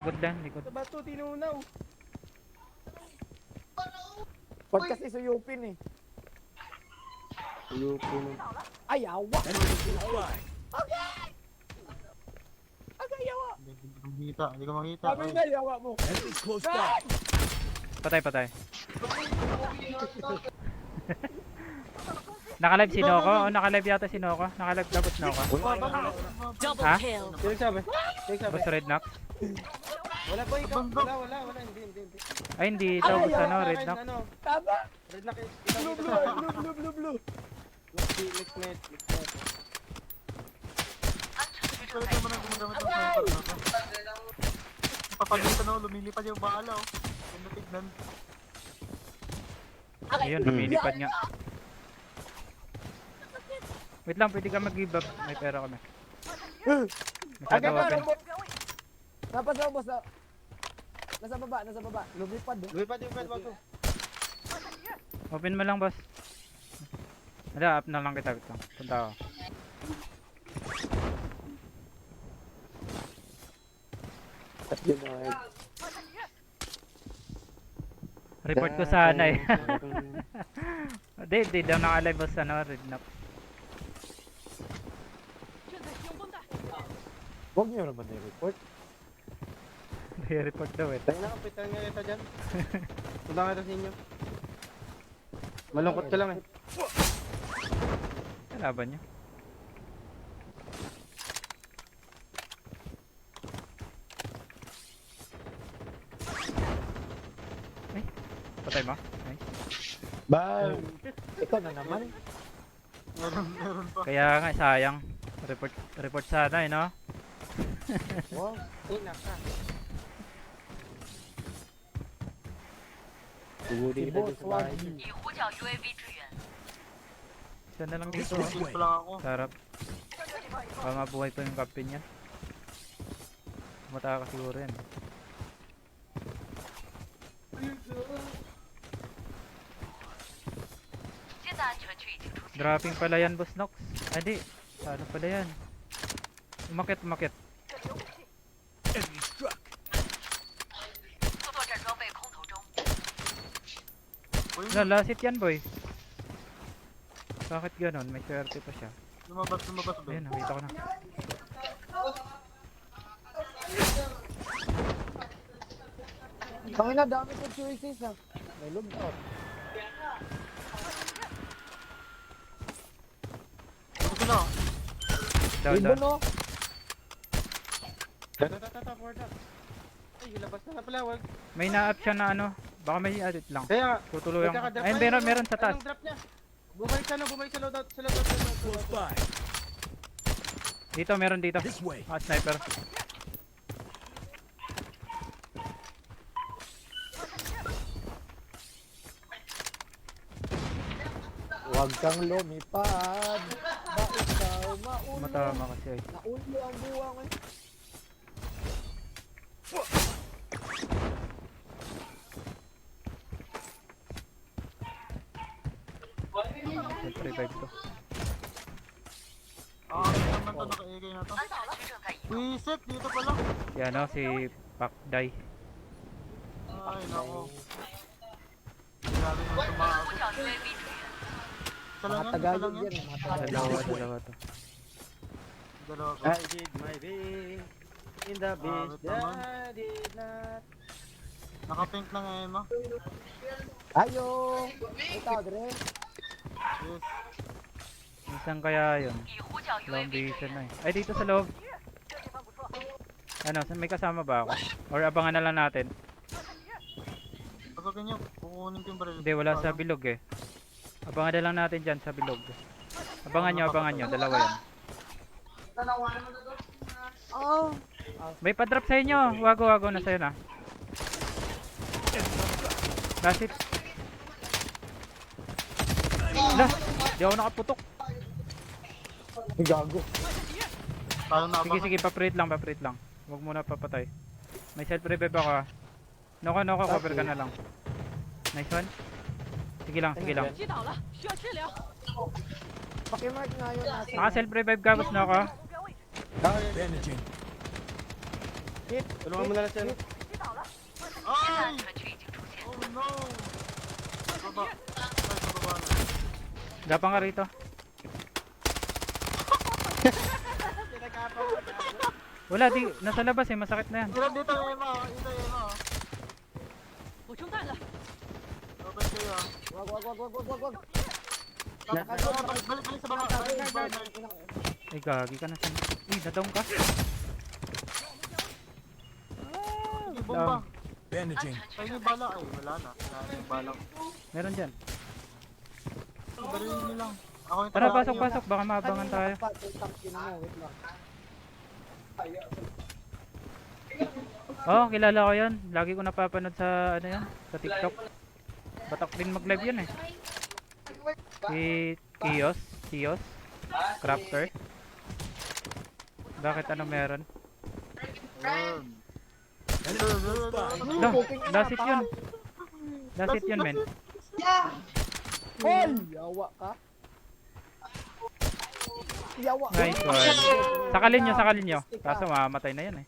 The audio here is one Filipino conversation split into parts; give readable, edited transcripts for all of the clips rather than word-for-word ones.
Likod lang, likod. Sa bato, tinunaw. Pag kasi suyupin eh. Suyupin. Ay, awa! Okay! Okay, yawa! Hindi ko makita. Sabi na, yawa mo. Nice! Patay, patay. Naka-live si Noko? O naka-live yata si Noko? Naka-live dapat Noko? Double Ha? kill. Sino sabi? Sino sabi? Boss Red Knox? Wala boy, wala. Hindi. Ay hindi, ito boss ano, Red Knox. Ano? Tama! Red Knox. Blue. Next net. Pwede mo nang gumagamit ng sniper na to. Papalitan ako, lumilipad yung bala oh. Yung natignan. Ayun, lumilipad nga. Wait lang, pwede ka mag-give up. May pera kami. Masyado open. Napasa boss na. Nasa baba. Lumipad eh. Lumipad yung bato. Open mo lang, boss. Wala, up na lang kita. Punta ako. At yun na. Report ko sana eh. Hindi daw naka-live boss ano, Red Knox. Huwag niyo naman i-report. Report daw eh. Tayo na, kapitan nga kita dyan. Punta nga ito sa inyo. Malungkot ka lang eh. Kalaban nyo. Ay, patay mo? Ay. Bye! Ikaw na naman. Meron pa. Kaya nga, sayang. Report sana eh, no? Wow. Naka. Si boss, wag. Isa na lang dito. Sweet pa lang ako. Sarap. Baka mabuhay pa yung captain niya. Mata ka siguro yan. Dropping pala yan, Boss Nox. Ah, di. Ano pala yan? Umakit. Lasit yan, boy. Bakit ganon? May swerte pa siya. Lumabas ba? Ayun, nakita ko na. Tangina, dami ko choices ah. May load out. Ano na? Down. Ribbon no? Tata, forward na. Ay, ilabas na pala, wag. May na-up siya na ano. Baka may edit lang. Kaya, Tutuluyang. magkakadrop. Ayun, meron sa taas. Anong drop niya? Bumalik sa loadout. Dito, meron dito. Sniper. Huwag kang lumipad. Ba ikaw maulo? Matama kasi ay. Naulo ang buwang eh. Revive to. Naman to, naka-egay na to. Reset, dito pa lang. Si ano, si Pakday. Ay, nako. Grabe naman tumakot. Isa lang Mga yan, Tagalog yan. Mga Tagalog. Dalawa to. Dalawa ko. I did my best in the best Bakit naman? that I did not. Naka-pink na nga Emma. Ayo! Ito, Dre. Yes. Minsan kaya yun. Long vision na eh. Ay, dito sa loob. Ano, may kasama ba ako? Or abangan na lang natin? Pagkakin nyo, kukunin ko yung baril. Hindi, wala sa bilog eh. Abangan na lang natin dyan sa bilog. Abangan nyo. Dalawa yan. Oh! May pa-drop sa inyo. Wago, na sa'yo na. That's it. Lah, di ako nakaputok. Gago. Paano na Sige, pa-prate lang. Huwag muna papatay. May self-revive ako ah. Noko, cover ka na lang. Nice one. Sige lang. 击倒了，需要治疗。 Pakimark nga yun. Naka self-revive ka, boss Noko. Oh, yeah. Hit! Tulungan mo na lang siya. Ay! Oh no! Baba. Ay, sa baba na. Gapang ka rito. Wala, di. Nasa labas eh. Masakit na yan. Ilan dito, Emma? Ito, Emma. 补充弹了， Open kayo ah. Wag. Balik sa baba. Ay, gagi ka na siya. Uy, nadong ka. Sige, bomba. Bandaging. Tayo yung bala. Ay, wala na. Wala na yung bala. Meron dyan. Dalhin nyo lang. Ako yung Tara, tawagan nyo. pasok. Baka maabangan tayo. Oh, kilala ko yan. Lagi ko napapanood sa, ano yan, sa TikTok. Batak din mag-live yun eh. Si Kios. Crafter. Bakit ano meron? Yun. No, last hit yun. Last hit yun, men. Hoy! Yawa ka. Yawa. Nice one. Sakalin nyo. Kaso mamamatay na yan eh.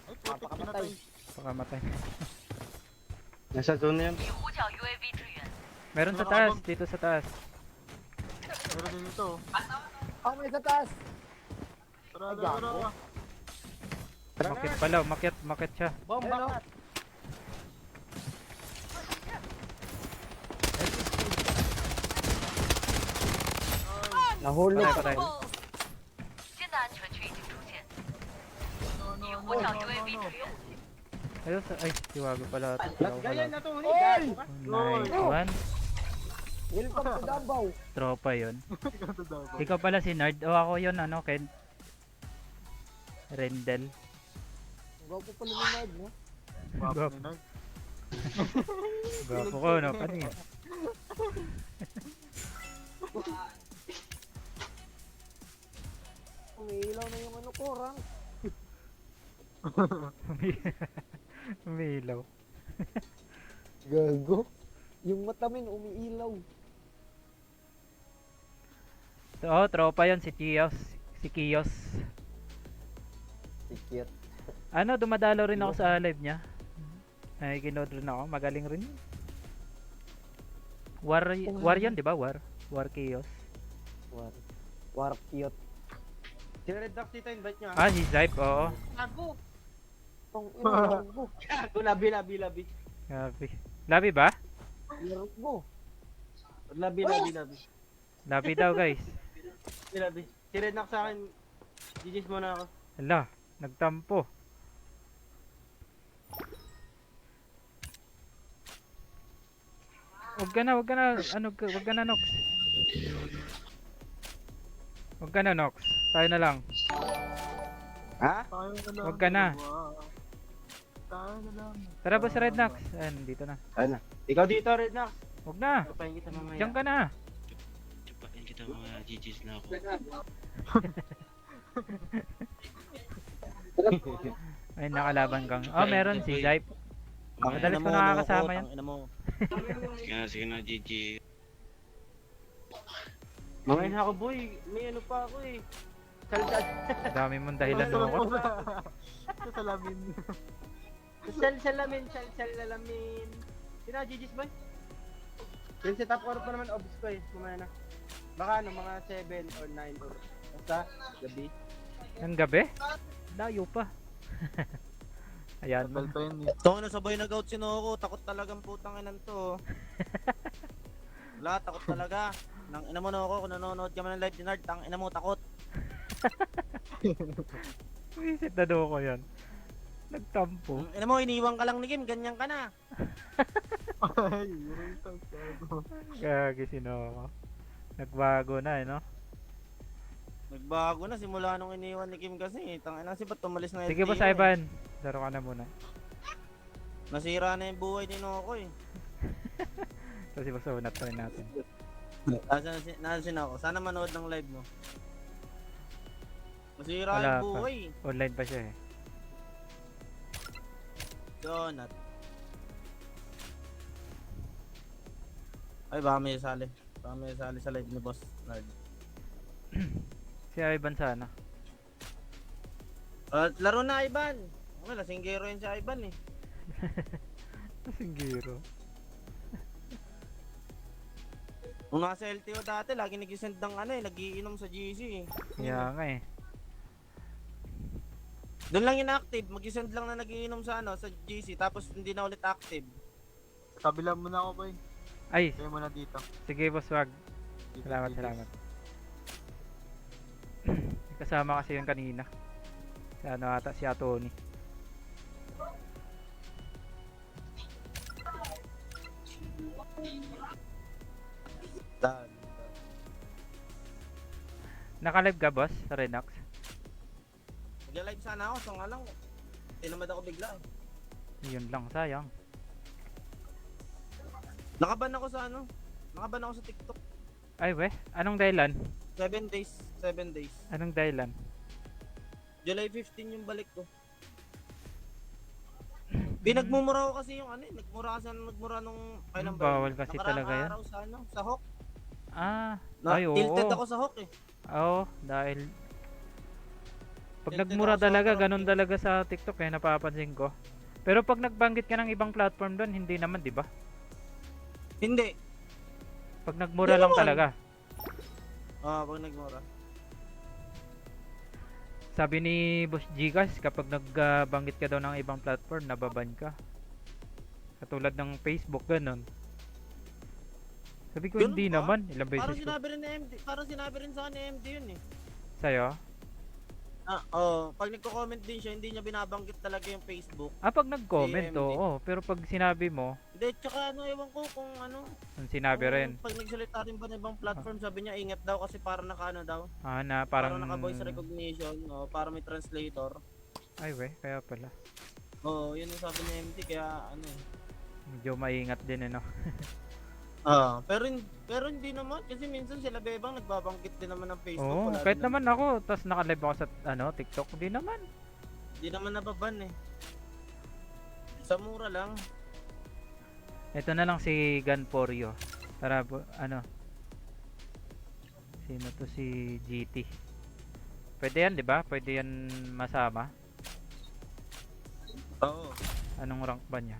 Ay, putik, pinatay. Pakamatay. Nasa zone na yan. Meron sa taas, dito sa taas. Meron din dito. Oh, may sa taas. Tara. Umakyat pala, umakyat siya. Bomba! Nahulog. Patay. Ayun, ay, tiwago pala. Last guy yan na to, Nick. Oy! Nice one. Welcome to Davao. Tropa yun. Ikaw pala si Nerd. O ako yun, ano, Ken. Rendel. Gwapo pala ni Nard, no? Gwapo. Gwapo ko, no? Kanina. Umiilaw na yung ano ko, rank. Umiilaw. Gago. Yung mata min umiilaw. Oh, tropa yun, si Kios. Si Kios. Sikit. Ano, dumadalo rin ako sa live niya. Ay, kinood rin ako. Magaling rin yun. War yun, di ba? War Chaos. War cute. Si Red Duck dito, invite nyo Ah, si Zype, oo. Ako! Tong ina mo. Ako, labi. Labi. Labi ba? Laro mo. Labi. Labi daw, guys. Labi. Si Red Duck sa akin, GG's muna ako. Ala, nagtampo. Wag ka na, Nox. Wag ka na, Nox. Tayo na lang. Ha? Wag ka na. Tayo na lang. Tara ba si Red Nox? Ayan, dito na. Ano? Ikaw dito, Red Duck. Wag na. Kapahin kita mamaya. Diyan ka na. Chupain kita mga GG's na ako. Ay, nakalaban kang. Oh, meron si Zype. Madalas ko nakakasama yan. Sige na GG. Mga ina ako, boy. May ano pa ako eh. Salsal. Dami mong dahilan mo. Sa salamin. Salsalamin. Sino, GG's boy? Yung si top 4 pa naman, obs ko eh. Mamaya na. Baka ano, mga 7 or 9 or basta, gabi. Ang gabi? Layo pa. Ayan mo. Tagal pa yun eh. Tong na sabay nag-out si Noko, takot talagang putang inan to. Wala, takot talaga. Nang ina mo Noko, kung nanonood ka man ng live ni Nard, tang ina mo takot. Visit na daw ko yan. Nagtampo. Ina mo, iniwan ka lang ni Kim, ganyan ka na. Ay, yun ito. Gagi sino. Nagbago na eh, no? Nagbago na simula nung iniwan ni Kim kasi. Tang ina si ba't tumalis na Sige LTO boss Ivan. Laro ka na muna. Nasira na yung buhay ni Noko eh. Kasi boss, unat pa rin natin. Nasaan ako? Sana manood ng live mo. Masira Wala yung pa. buhay. Online pa siya eh. Donut. Ay, baka may sali. Baka may sali sa live ni Boss Nard. Si Ivan sana. Laro na, Ivan. Wala, lasinggero yan si Ivan eh. Singgiro. Kung nasa LTO dati, lagi nag-send ng ano eh, nagiinom sa GC eh. Kaya nga eh. Doon lang inactive, mag-send lang na nagiinom sa ano, sa GC, tapos hindi na ulit active. Kabila mo na ako, boy. Ay, Kaya mo na dito. sige boss, wag. Dito, Salamat, dito. salamat. Kasama kasi yun kanina. Si ano ata, si Atoni. Dan. Naka-live ka boss sa Renox? Mag-live sana ako, so nga lang, tinamad ako bigla eh. Yun lang, sayang. Nakaban ako sa ano, nakaban ako sa TikTok. Ay we, anong dahilan? 7 days, 7 days. Anong dahilan? July 15 yung balik ko. Pinagmumura ko kasi yung ano eh, nagmura nung kailan ba? Bawal kasi Nakaraang talaga yan. araw sa ano, sa Hawk. Ah, Na, ay oo. tilted ako sa Hawk eh. Oo, dahil pag Tilted nagmura ako sa talaga, Hawk, ganun talaga sa TikTok eh, napapansin ko. Pero pag nagbanggit ka ng ibang platform doon, hindi naman, di ba? Hindi. Pag nagmura Hindi lang naman. talaga. Pag nagmura. Sabi ni Boss Gcash, kapag nagbanggit ka daw ng ibang platform, nababan ka. Katulad ng Facebook, ganun. Sabi ko, Ganun hindi ba? naman. Ilang Parang beses ko. sinabi rin ni MD, parang sinabi rin sa akin ni MD yun eh. Sa'yo? Pag nagko-comment din siya, hindi niya binabanggit talaga yung Facebook. Ah, pag nag-comment, CMD. oo. Pero pag sinabi mo, Hindi, tsaka ano, ewan ko kung ano. ang sinabi kung rin. Pag nagsalita rin ba ng ibang platform, sabi niya, ingat daw kasi parang naka-ano daw. Ah, na Parang parang... naka-voice recognition, para may translator. Ay, we, kaya pala. Oo, yun yung sabi ni MD, kaya ano eh. Medyo maingat din, ano. Pero hindi naman, kasi minsan sila bebang nagbabanggit din naman ng Facebook. Oo, wala kahit din naman ako, tas naka-live ako sa, TikTok, hindi naman. Hindi naman nababan eh. Sa mura lang. Ito na lang si Ganporio. Tara, sino to si GT? Pwede yan, di ba? Pwede yan masama. Oo. Anong rank ba niya?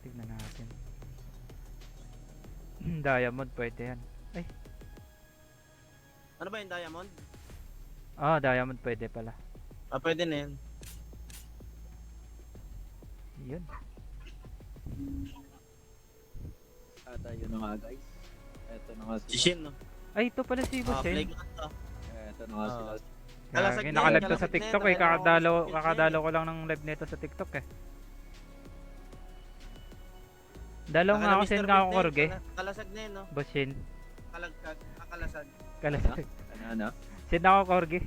Tignan natin. Diamond, pwede yan. Ay, Ano ba yung diamond? Diamond pwede pala. Pwede na yan. Yun. At yun na nga guys. Eto na nga Si sila. Shin, no? Ay, ito pala si Boss Play eh. ko na to. Eto na nga sila. Kalasag na Naka-live yun, to sa kalasag na TikTok yun, eh. nakita ko sa Kakadalo ko lang ng live nito sa TikTok eh. Dalaw nga ako, send nga ako korge. Kalasag na yun, no? Boss Shin. Kalagkag, kalasag. Kalasag. Ano? Send ako korge.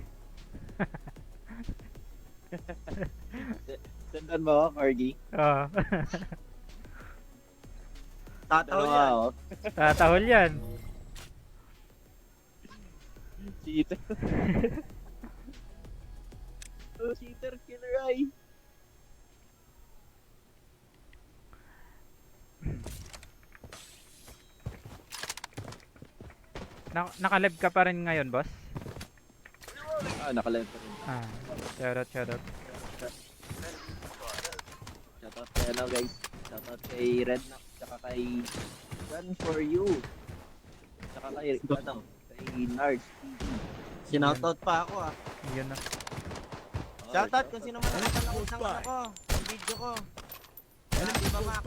Sendan mo ako, Corgi. Oo. Tataw Dalawa yan. ako. Tatahol yan. Cheater. Cheater killer eye. Naka-live ka pa rin ngayon, boss? Nakalive pa rin. Shoutout. Shoutout kay ano guys. Shoutout kay Rednox. Tsaka kay Gun for You. Tsaka kay Nards TV. Sinoutout pa ako, ah. Yun na. Shoutout kung sino man nakapanood ng ano ko, ng video ko. Diba, Mac?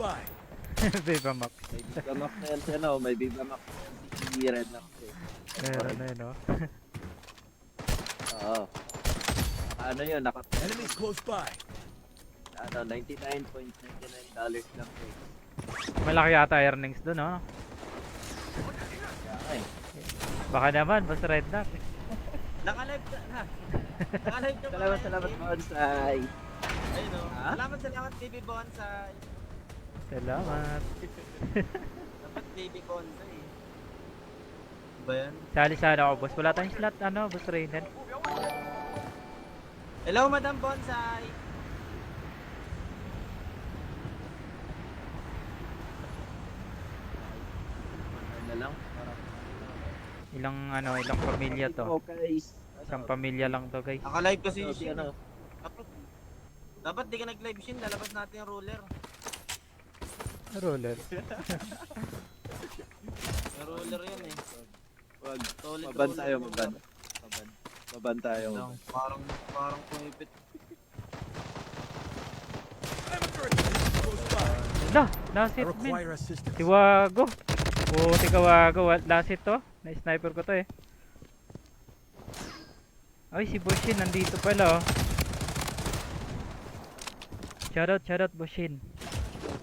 Viva Max. May Viva Max na yan si ano. May Viva Max na yan si Rednox eh. Meron na yun, no? Oo. Ano yun? Enemies close by. Ano, $99.99 lang eh. Malaki yata earnings dun, no? Kaya eh. Baka naman, boss Redneck. Naka-live ka na. Naka-live ka ba? Salamat Bonsai. Ayun, no? Ha? Salamat TV Bonsai. Salamat. Dapat TV Bonsai. Ba yan? Sali sana ako, boss. Wala tayong slot, boss Raiden. Hello, Madam Bonsai. Ano lang? Ilang pamilya to. Oh guys. Isang pamilya lang to guys. Naka-live kasi So, di Shin. ano, Dapat di ka nag-live Shin, lalabas natin yung ruler. Roller. Yung ruler yun eh. wag. Solid Maban ruler tayo, mo, maban. Maban. Maban tayo. Lang, parang pumipit. Na, last hit men. Si Wago. Buti ka Wago. Last hit to. Na-sniper ko to eh. Ay, si Boshin nandito pala oh. Shoutout Boshin.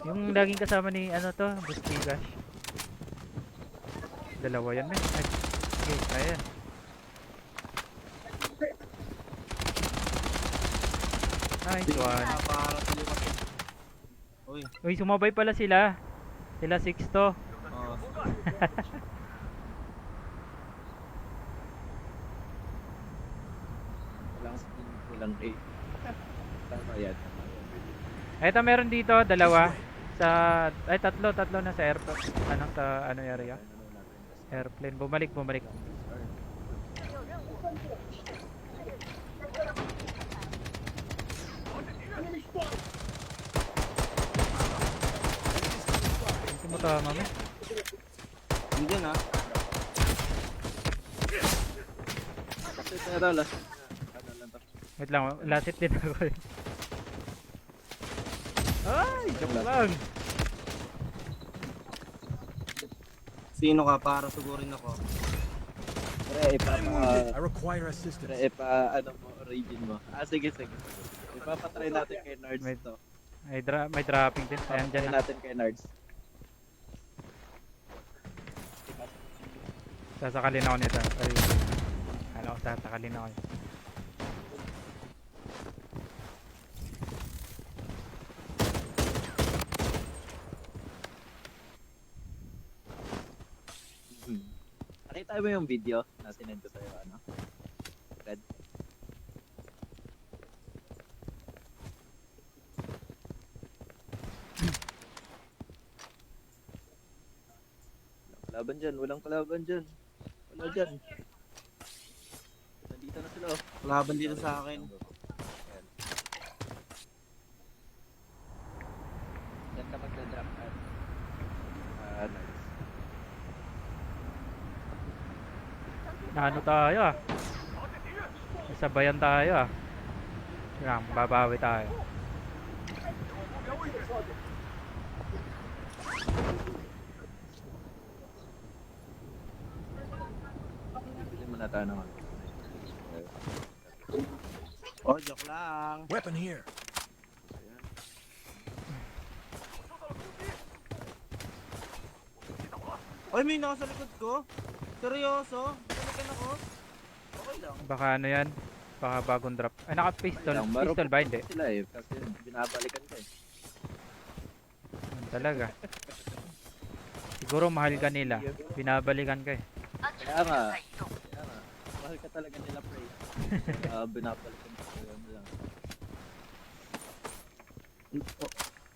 Yung laging kasama ni ano to, Bustigash. Dalawa yan men. Okay, ayan. Nice one. Para sa liwat. Uy, Uy, sumabay pala sila. Sila 6 to. oh. Walang skin, walang A. Tama yan. Eto meron dito, dalawa. Sa, ay tatlo na sa airport. Sa ano area? Airplane. Bumalik. Hindi mo tama men. Hindi na. Kasi pero last ano lang to. Wait lang, last hit din ako. Ay, joke lang. Sino ka para sugurin ako? Pre, I require assistance. ano mo, origin mo. Sige. Ipapatry natin kay Nards May- to. May dropping din. Ayan Try dyan na. natin kay Nards. Sasakalin ako nito. Ay, kala ko sasakalin ako. Nakita mo yung video na sinend ko sa'yo, ano? Red? Walang kalaban dyan. Wala dyan. Nandito na sila, oh. Laban dito sa akin. Ayan. Diyan ka magdadrop pad. Nice. Ano tayo ah? Sabayan tayo ah. Yan, babawi tayo. Bili mo na tayo naman. Oh, joke lang. Weapon here. Ayan. Oy, may nasa likod ko. Seryoso? Balikan ako? Okay lang. Baka ano yan? Baka bagong drop. Ay, naka-pistol. Lang, Pistol ba? Hindi. Sila eh, kasi binabalikan ka eh. Yan talaga. Siguro mahal ka nila. Binabalikan ka eh. Kaya nga. Mahal ka talaga nila, pre. Binabalikan ka ano lang.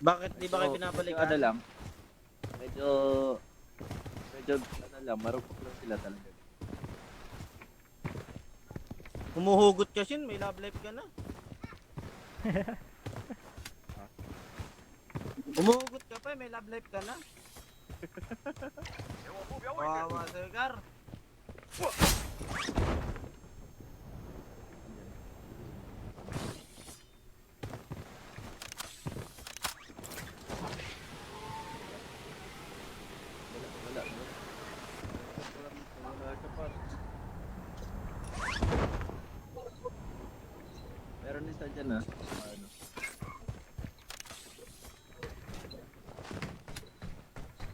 Bakit di ba kayo So, binabalikan? Ano lang. Medyo ano lang, marupok lang sila talaga. Humuhugot ka Shin, may love life ka na. Humuhugot ka pa, may love life ka na. Kawawa sa'yo, Gar. Wala. Wala ka pa. Meron isa dyan ah. Ano?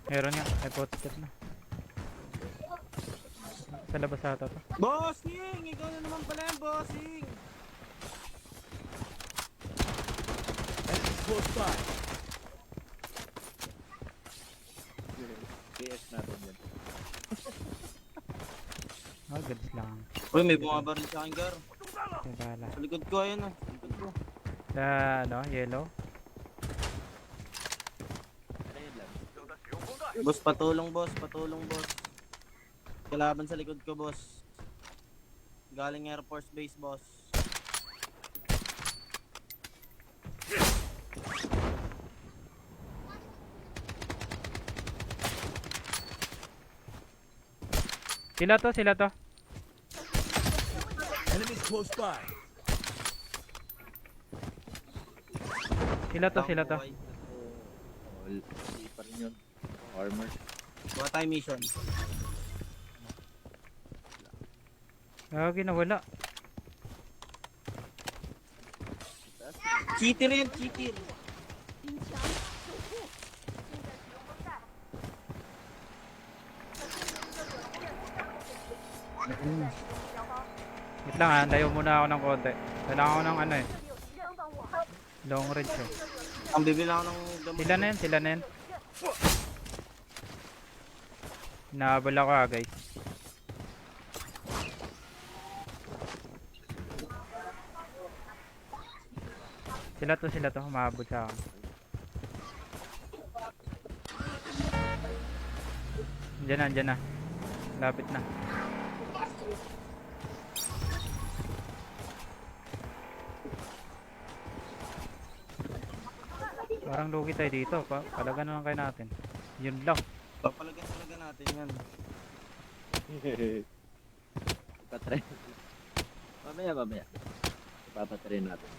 Meron nga. May footstep na. Sa labas ata to. Bossing! Ikaw na naman pala yan, bossing! Close by. KS natin dyan. Oh, goods lang. Uy, may bumabaril sa akin, Gar. May bala. Sa likod ko, ayun ah. Sa likod ko. Sa ano, yellow. Ano yun lang? Boss, patulong, boss. Patulong, boss. Kalaban sa likod ko, boss. Galing Air Force Base, boss. Sila to. Enemies close by. Sila to. Okay. So, hindi pa rin yun. Armor. What time mission? Gagi, nawala. Cheater yan, cheater. 兵强守护。 Wait lang ha, layo muna ako ng konti. Kailangan ko ng ano eh. Long range eh. Ang bibili ako ng gamot. Sila na yan. Inaabal ako guys. Sila to, humabot sa akin. Diyan na. Lapit na. Parang lugi tayo dito. Palagan na lang kayo natin. Yun lang. Papalagyan talaga natin yan. Ipatry. Mamaya. Ipapatry natin.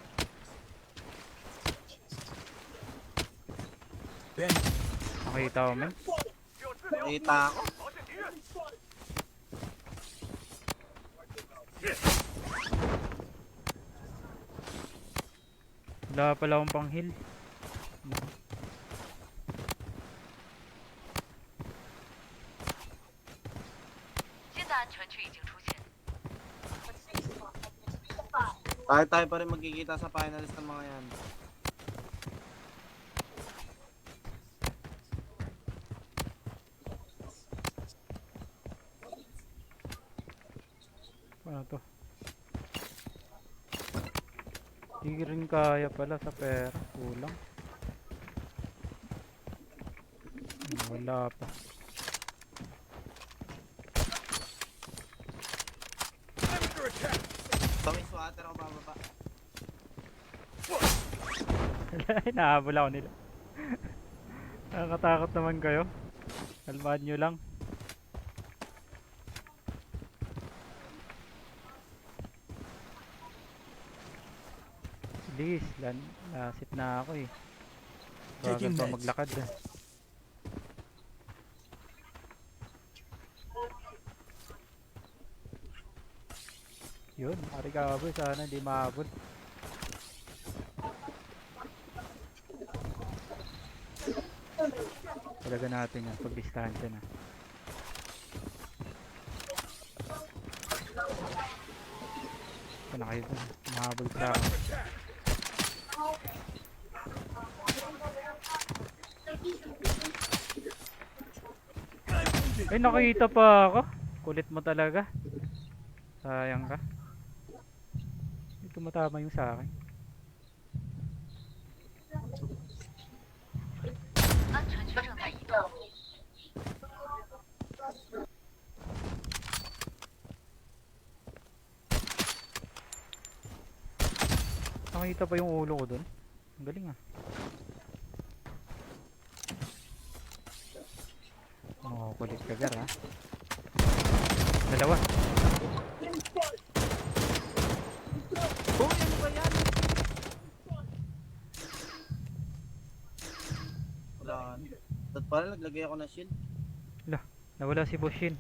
Ben, Nakita ko men. Nakita ako. Wala pala akong pang heal. 新的安全区已经出现。 Tayo pa rin magkikita sa finalist ng mga yan. Ano to? Di rin kaya pala sa pera. Kulang. Wala pa. Kami swatter ako bababa. Nahabol ako nila. Nakakatakot naman kayo. Kalmahan nyo lang. Please, lasit na ako eh. Bagal Taking pa meds. maglakad eh. Yun, arigabo, sana hindi maabot. Talaga natin yung pag-distansya na. Ito na kayo dun, mahabol sa akin. Ay, nakita pa ako. Kulit mo talaga. Sayang ka. Hindi tumatama yung sa akin. 安全区正在移动。 Nakita pa yung ulo ko dun. Ang galing ah. Oh, kulit ka gar ha. Dalawa. Uy, ano ba yan? Wala. At pala naglagay ako ng shield. Nawala si Boshin.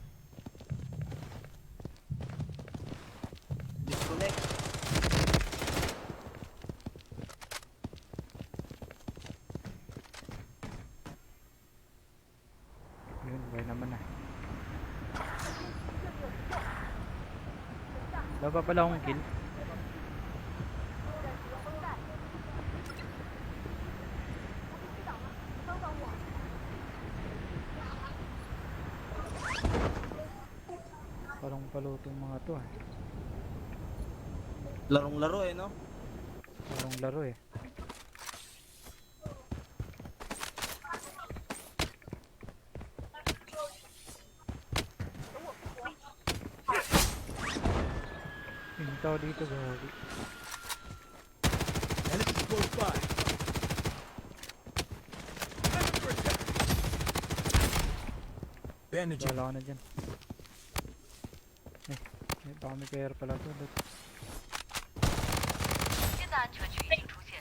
Disconnect. Yun, buhay naman na. Wala pa pala akong kill. Parang paluto yung mga to ah. Larong-laro eh, no? Parang laro eh. nakita ko dito, gagi. Enemies close by. Bandaging. Wala ka na dyan. Baka may player pala to. 新的安全区已经出现，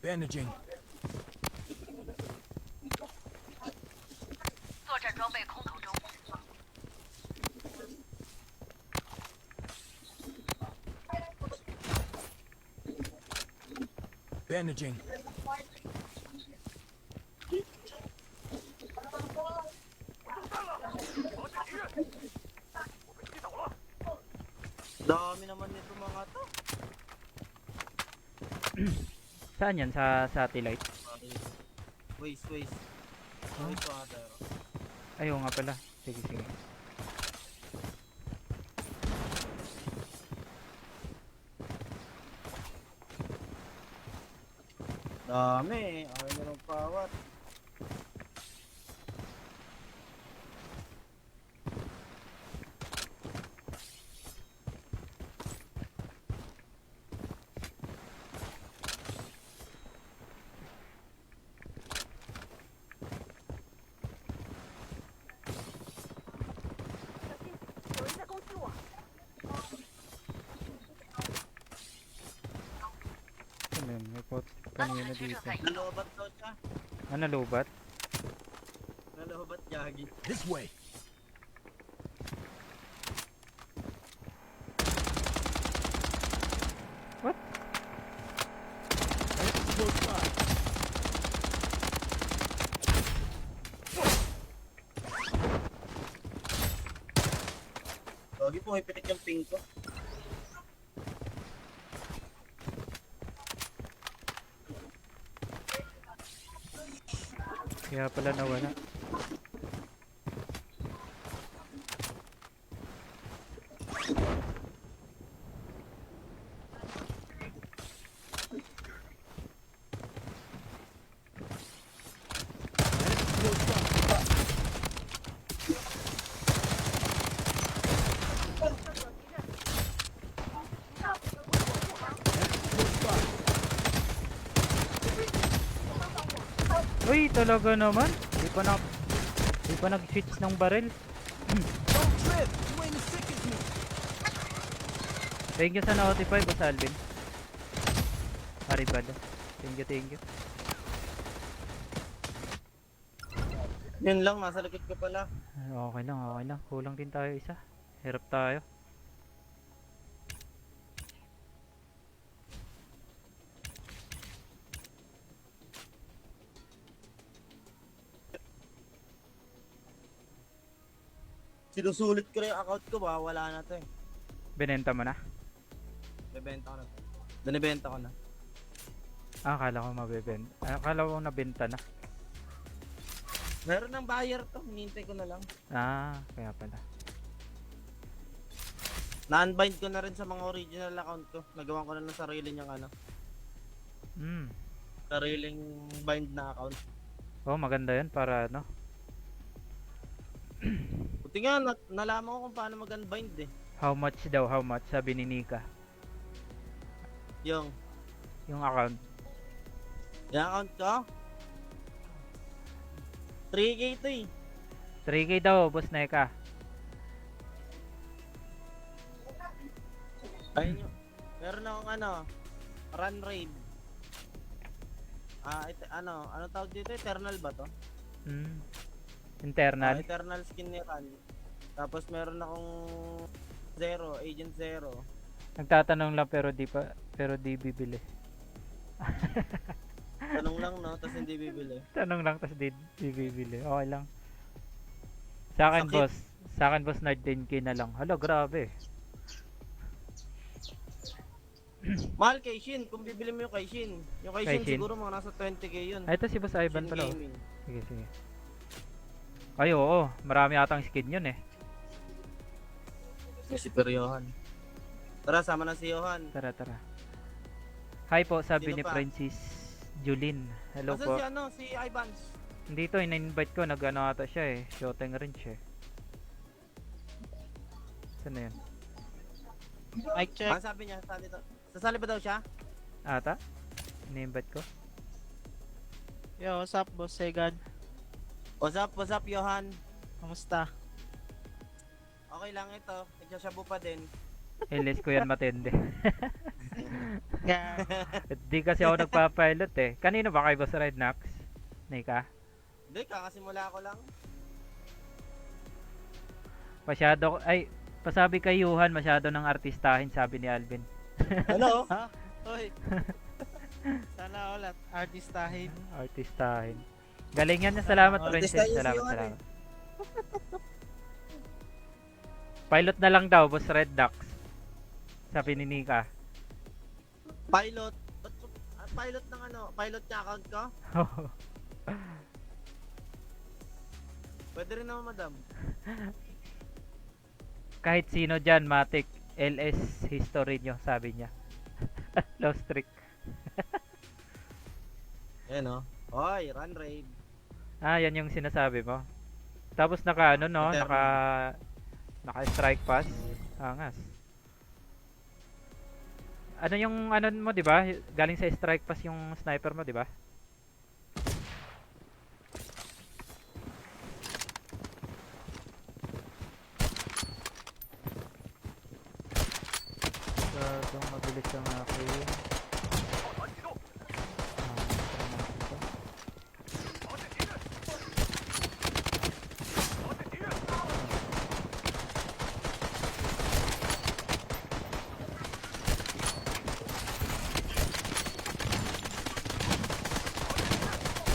Bandaging. 作战装备空投中。 Bandaging. Dami naman nito mga to. Saan yan? Sa satellite? Waste. Waste water. Ayaw nga pala. Sige, sige. Dami eh. Ayaw na ng pawat. Ano yun? May pot 安 kanina 全区 dito. 正在移动， Nalobat daw siya. Ano, lubat? Nalobat Yagi. This way. What? Enemies close by. Yagi, pumipitik yung ping ko. Kaya pala nawala. Uy, talaga naman. Di pa nag-switch ng barrel. Don't trip. You ain't as sick as me. Thank you sa notify, Boss Alvin. Arribado. Thank you. Yun lang, nasa likod ko pala. Okay lang. Kulang din tayo isa. Hirap tayo. Sinusulit ko na yung account ko, baka wala na to eh. Binenta mo na? Bebenta ko na to. Binibenta ko na. Akala ko mabebenta. Akala ko nabenta na. Meron ng buyer to, hinihintay ko na lang. Kaya pala. Na-unbind ko na rin sa mga original account ko. Nagawan ko na ng sarili niyang ano. Sariling bind na account. Oh, maganda yun para ano. Buti nga, nalaman ko kung paano mag-unbind eh. How much daw? How much? Sabi ni Nika. Yung Account. account ko? 3K to eh. 3K daw, Boss Nika. Ayun yun. Meron akong ano, run raid. Ano tawag dito? Eternal ba to? Internal. Eternal skin ni Run. Tapos meron akong Agent Zero. Nagtatanong lang pero di bibili. Tanong lang no, tapos hindi bibili. Tanong lang tas di bibili. Okay lang. Sa akin, Sakit. Sa akin, boss, 19k na lang. Hala, grabe. Mahal kay Shin, kung bibili mo yung kay Shin. Yung kay Kay Shin Shin? siguro mga nasa 20k yun. Ay, ito si Boss Ivan Shin pala. Oh. Gaming. Sige. Ay, oo. Marami atang skin yun eh. Si Peryohan. Tara, sama na si Johan. Tara. Hi po, sabi Sino ni pa? Francis Julin. Hello Asan po. si si Ivans? Dito, in-invite ko. Nag-ano ata siya eh. Shooting rin siya. Saan na yun? Mic check. Ang sabi niya, sasali ba daw siya? Ata? Ini-invite ko. Yo, what's up, boss Segan? What's up, Johan? Kamusta? Okay lang ito. Nagsashabu pa din. Ilis ko yan matindi. Yeah. Di kasi ako nagpa-pilot eh. Kanino ba kay Boss Red Nax? Nika? Hindi, kakasimula ko lang. Masyado, ay, pasabi kay Yuhan, masyado ng artistahin, sabi ni Alvin. Ano? Ha? Hoy. Sana all at artistahin. Artistahin. Galing yan. Salamat, Princess. Artistahin si Salamat, Yuhan salamat. Pilot na lang daw, Boss Red Nax. Sabi ni Nika. Pilot? Pilot ng ano? Pilot niya account ko? Pwede rin naman, madam. Kahit sino dyan, Matic, LS history nyo, sabi niya. Lost trick. Ayan o. Hoy, run raid. Ah, yan yung sinasabi mo. Tapos naka ano no, naka strike pass. Angas. Ano yung ano mo, 'di ba? Galing sa strike pass yung sniper mo, 'di ba? So, mabilis ang aking.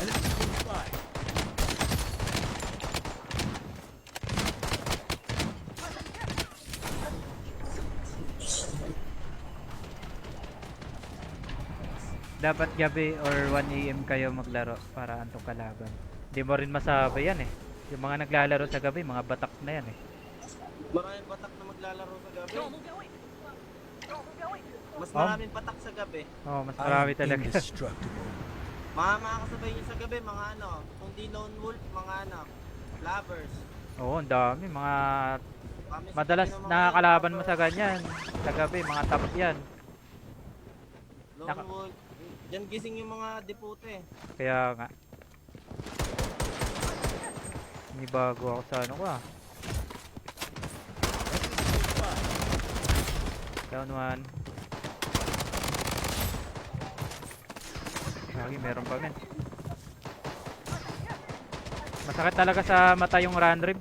Enemy close by. Dapat gabi or 1 AM kayo maglaro para antong kalaban. Hindi mo rin masabi yan eh. Yung mga naglalaro sa gabi, mga batak na yan eh. Maraming patak na maglalaro sa gabi. Mas Oh? maraming patak sa gabi. Oh, mas marami I'm talaga. indestructible. Mga makakasabay niyo sa gabi, mga ano, kung di lone wolf, mga ano, lovers. Oo, ang dami. Mga Kami sa madalas gabi ng mga nakakalaban mo lovers. sa ganyan. Sa gabi, mga top yan. Lone Naka- wolf. Diyan gising yung mga depute. Kaya nga. Bago ako sa ano ko ah. Down one. Lagi meron pa men. Masakit talaga sa mata yung run rib.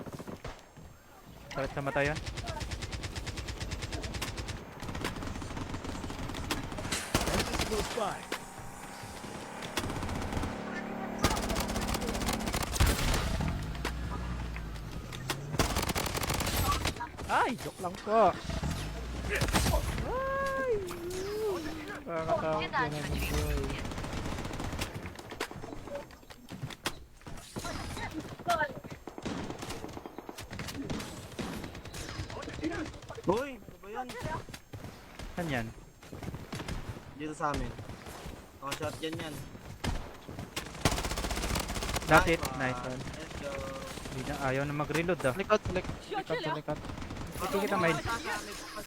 Sakit sa mata yun. Enemy close by. Ay, joke lang po. Ay! Nakakatakot 现在 yan 全 ang 区 boy. Hoy, ano ba yan? Saan yan? Dito sa amin. Mga shotgun yan. That's it. one. Nice one. Let's go. Hindi na, ayaw na mag-reload ah. Likod, likod. Likod, likod. Hindi kita main. Sasamig